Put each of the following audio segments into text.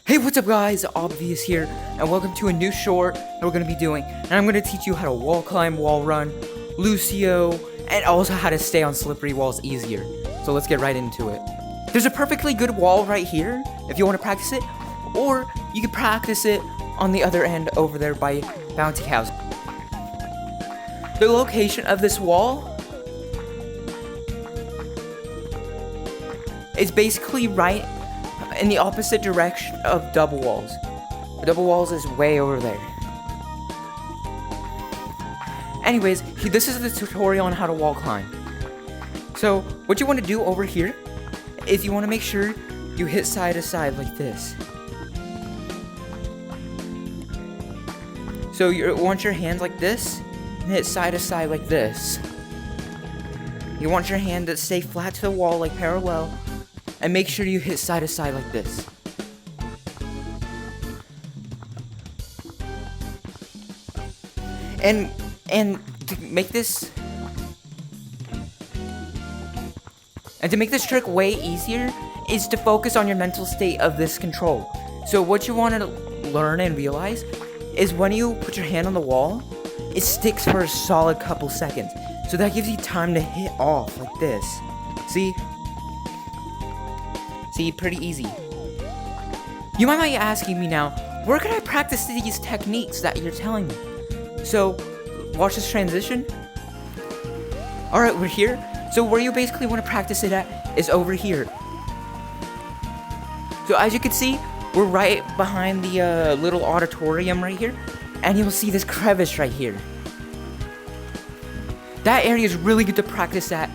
Hey, what's up guys, Obvious here, and welcome to a new short that we're going to be doing, and I'm going to teach you how to wall climb, wall run, LUCIO, and also how to stay on slippery walls easier. So let's get right into it. There's a perfectly good wall right here, if you want to practice it, or you can practice it on the other end over there by Bounty House. The location of this wall is basically right in the opposite direction of double walls. The double walls is way over there. Anyways, this is the tutorial on how to wall climb. So, what you want to do over here is you want to make sure you hit side to side like this. So you want your hands like this, and hit side to side like this. You want your hand to stay flat to the wall like parallel, and make sure you hit side to side like this. And to make this trick way easier is to focus on your mental state of this control. So what you want to learn and realize is when you put your hand on the wall, it sticks for a solid couple seconds. So that gives you time to hit off like this. See, pretty easy. You might be asking me now, where can I practice these techniques that you're telling me? So, watch this transition. Alright, we're here. So where you basically want to practice it at is over here. So as you can see, we're right behind the little auditorium right here. And you'll see this crevice right here. That area is really good to practice at.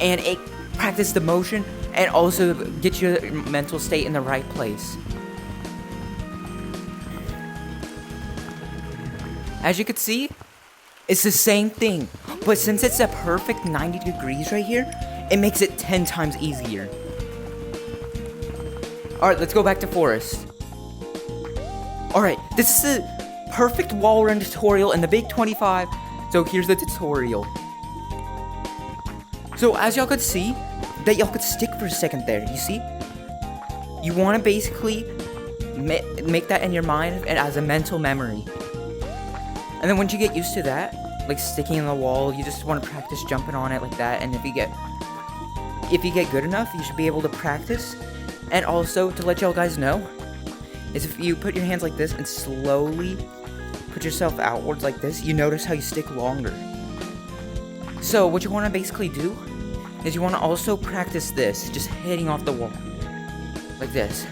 And it practice the motion and also get your mental state in the right place. As you can see, it's the same thing, but since it's a perfect 90 degrees right here, it makes it 10 times easier. Alright, let's go back to forest. Alright, this is a perfect wall run tutorial in the Big 25, so here's the tutorial. So as y'all could see, that y'all could stick for a second there, you see? You want to basically make that in your mind and as a mental memory. And then once you get used to that, like sticking in the wall, you just want to practice jumping on it like that. And if you get good enough, you should be able to practice. And also, to let y'all guys know, is if you put your hands like this and slowly put yourself outwards like this, you notice how you stick longer. So what you want to basically do is you want to also practice this, just hitting off the wall, like this.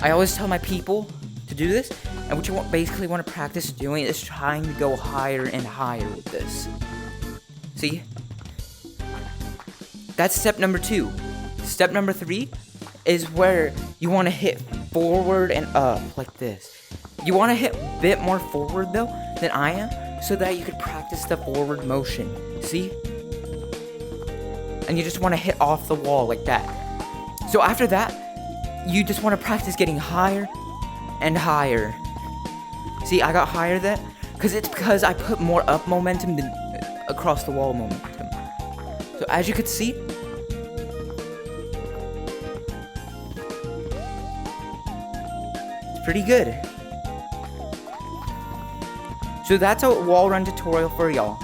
I always tell my people to do this, and what you basically want to practice doing is trying to go higher and higher with this. See? That's step number 2. Step number 3 is where you want to hit forward and up, like this. You want to hit a bit more forward, though, than I am, so that you can practice the forward motion. See? And you just want to hit off the wall like that. So after that, you just want to practice getting higher and higher. See, I got higher there because I put more up momentum than across the wall momentum. So as you could see, it's pretty good. So that's a wall run tutorial for y'all.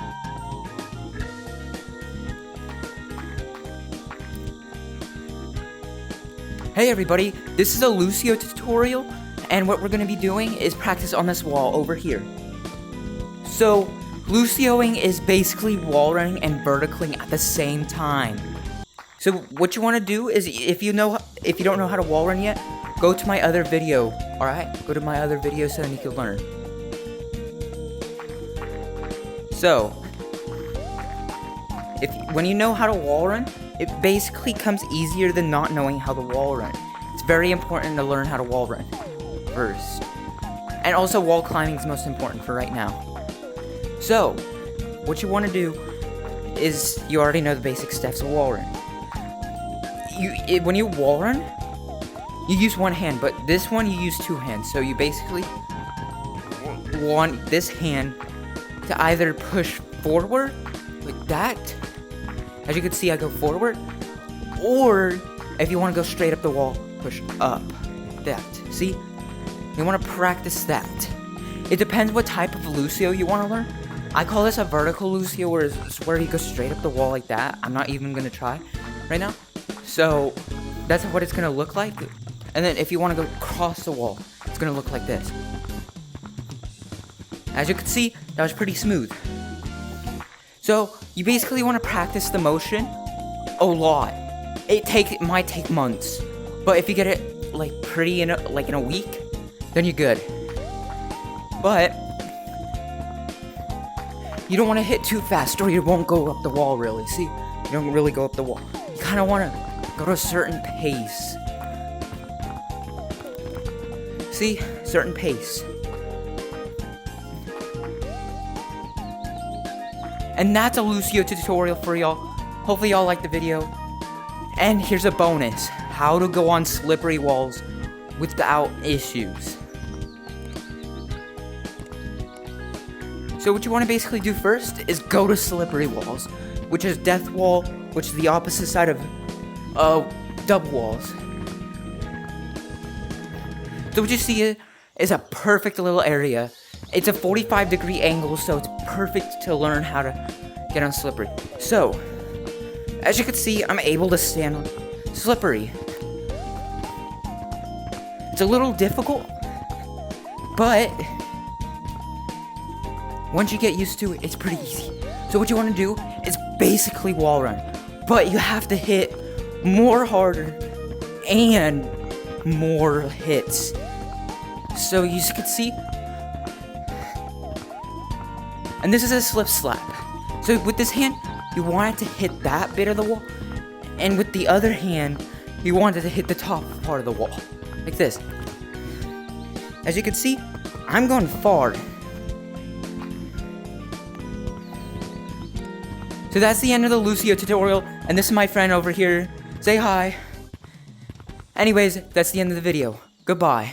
Hey everybody, this is a LUCIO tutorial, and what we're going to be doing is practice on this wall over here. So, LUCIOing is basically wall running and verticaling at the same time. So what you want to do is, if you don't know how to wall run yet, go to my other video, alright? Go to my other video so you can learn. So, when you know how to wall run, it basically comes easier than not knowing how to wall run. It's very important to learn how to wall run first. And also wall climbing is most important for right now. So, what you want to do is, you already know the basic steps of wall run. When you wall run, you use one hand, but this one you use 2 hands. So you basically want this hand to either push forward, like that. As you can see, I go forward, or if you want to go straight up the wall, push up, that, see? You want to practice that. It depends what type of LUCIO you want to learn. I call this a vertical LUCIO, where you go straight up the wall like that. I'm not even gonna try right now. So that's what it's gonna look like. And then if you want to go across the wall, it's gonna look like this. As you can see, that was pretty smooth. So you basically want to practice the motion a lot. It might take months, but if you get it like pretty in a week, then you're good. But you don't want to hit too fast, or you won't go up the wall really. See, you don't really go up the wall. You kind of want to go to a certain pace. See, certain pace. And that's a LUCIO tutorial for y'all. Hopefully y'all liked the video. And here's a bonus: how to go on slippery walls without issues. So what you want to basically do first is go to slippery walls, which is death wall, which is the opposite side of double walls. So what you see is a perfect little area. It's a 45-degree angle, so it's perfect to learn how to get on slippery. So, as you can see, I'm able to stand on slippery. It's a little difficult, but once you get used to it, it's pretty easy. So what you want to do is basically wall run, but you have to hit more harder and more hits. So you can see, and this is a slip slap. So with this hand, you want it to hit that bit of the wall, and with the other hand, you want it to hit the top part of the wall, like this. As you can see, I'm going far. So that's the end of the LUCIO tutorial, and this is my friend over here. Say hi. Anyways, that's the end of the video. Goodbye.